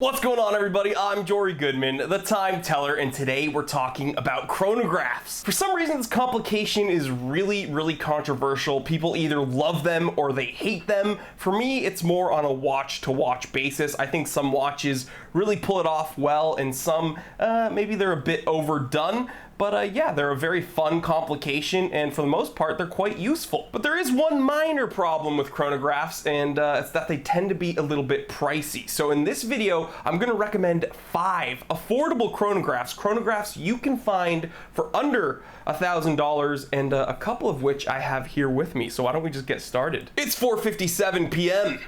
What's going on, everybody? I'm Jory Goodman, the time teller, and today we're talking about chronographs. For some reason, this complication is really controversial. People either love them or they hate them. For me, it's more on a watch-to-watch basis. I think some watches really pull it off well, and some, maybe they're a bit overdone. But yeah, they're a very fun complication, and for the most part, they're quite useful. But there is one minor problem with chronographs, and it's that they tend to be a little bit pricey. So in this video, I'm gonna recommend 5 affordable chronographs you can find for under $1,000, and a couple of which I have here with me. So why don't we just get started? It's 4:57 p.m.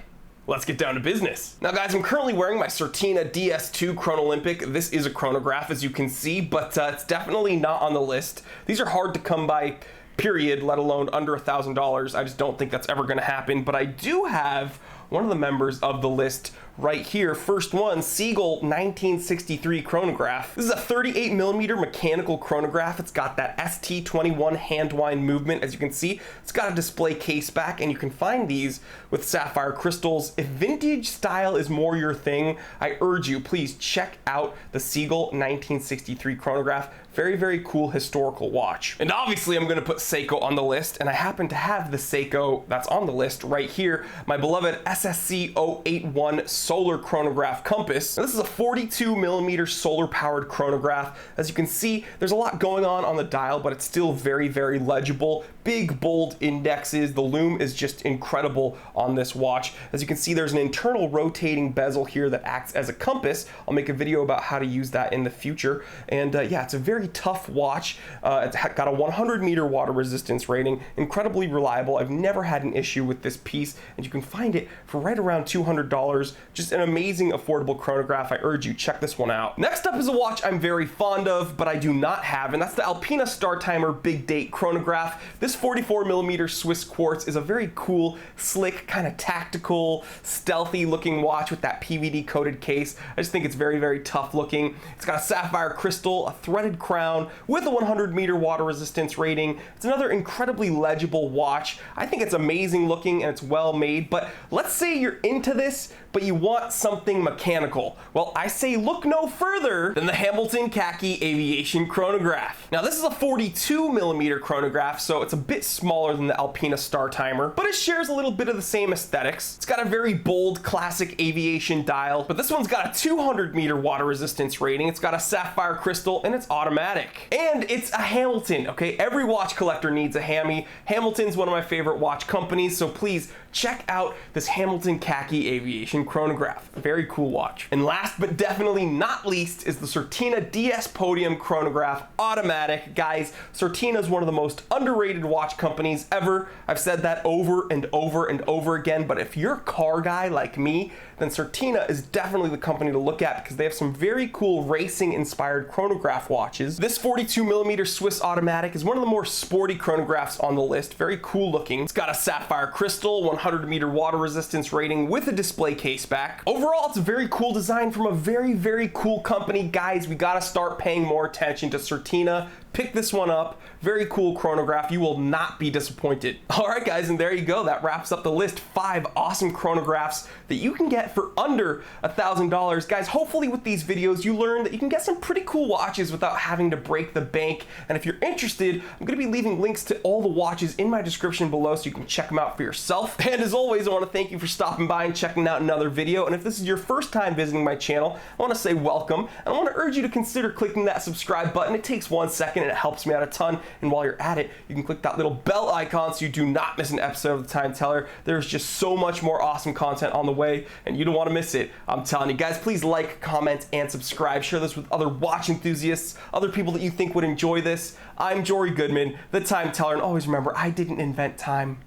Let's get down to business. Now guys, I'm currently wearing my Serena DS2 Chronolympic. This is a chronograph, as you can see, but it's definitely not on the list. These are hard to come by, period, let alone under $1,000. I just don't think that's ever gonna happen, but I do have one of the members of the list right here. First one, Siegel 1963 chronograph. This is a 38mm mechanical chronograph. It's got that ST21 hand wind movement. As you can see, it's got a display case back, and you can find these with sapphire crystals. If vintage style is more your thing, I urge you, please check out the Siegel 1963 chronograph. Very cool historical watch. And obviously I'm gonna put Seiko on the list, and I happen to have the Seiko that's on the list right here, my beloved SSC 081 solar chronograph compass. Now, this is a 42mm solar powered chronograph. As you can see, there's a lot going on the dial, but it's still very legible. Big bold indexes. The lume is just incredible on this watch. As you can see, there's an internal rotating bezel here that acts as a compass. I'll make a video about how to use that in the future. And yeah, it's a very tough watch. It's got a 100-meter water resistance rating, incredibly reliable. I've never had an issue with this piece, and you can find it for right around $200. Just an amazing affordable chronograph. I urge you, check this one out. Next up is a watch I'm very fond of, but I do not have, and that's the Alpena Star Timer Big Date chronograph. This 44mm Swiss quartz is a very cool, slick, kind of tactical, stealthy looking watch with that PVD coated case. I just think it's very tough looking. It's got a sapphire crystal, a threaded crown with a 100-meter water resistance rating. It's another incredibly legible watch. I think it's amazing looking and it's well made, but let's say you're into this, but you want something mechanical. Well, I say look no further than the Hamilton Khaki Aviation chronograph. Now, this is a 42mm chronograph, so it's a bit smaller than the Alpena Star Timer, but it shares a little bit of the same aesthetics. It's got a very bold, classic aviation dial, but this one's got a 200-meter water resistance rating. It's got a sapphire crystal, and it's automatic. And it's a Hamilton, okay? Every watch collector needs a Hammy. Hamilton's one of my favorite watch companies, so please check out this Hamilton Khaki Aviation chronograph. Very cool watch. And last but definitely not least is the Serena DS Podium chronograph automatic. Guys, Serena is one of the most underrated watch companies ever. I've said that over and over again, but if you're a car guy like me, then Serena is definitely the company to look at because they have some very cool racing inspired chronograph watches. This 42mm Swiss automatic is one of the more sporty chronographs on the list. Very cool looking. It's got a sapphire crystal, 100-meter water resistance rating with a display case back. Overall, it's a very cool design from a very cool company. Guys, we gotta start paying more attention to Serena. Pick this one up. Very cool chronograph. You will not be disappointed. All right, guys, and there you go. That wraps up the list. 5 awesome chronographs that you can get for under $1,000. Guys, hopefully with these videos, you learned that you can get some pretty cool watches without having to break the bank. And if you're interested, I'm gonna be leaving links to all the watches in my description below so you can check them out for yourself. And as always, I wanna thank you for stopping by and checking out another video. And if this is your first time visiting my channel, I wanna say welcome. And I wanna urge you to consider clicking that subscribe button. It takes 1 second and it helps me out a ton. And while you're at it, you can click that little bell icon so you do not miss an episode of the Time Teller. There's just so much more awesome content on the way, and you don't want to miss it. I'm telling you guys, please like, comment, and subscribe. Share this with other watch enthusiasts, other people that you think would enjoy this. I'm Jory Goodman, the Time Teller, and always remember, I didn't invent time.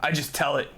I just tell it.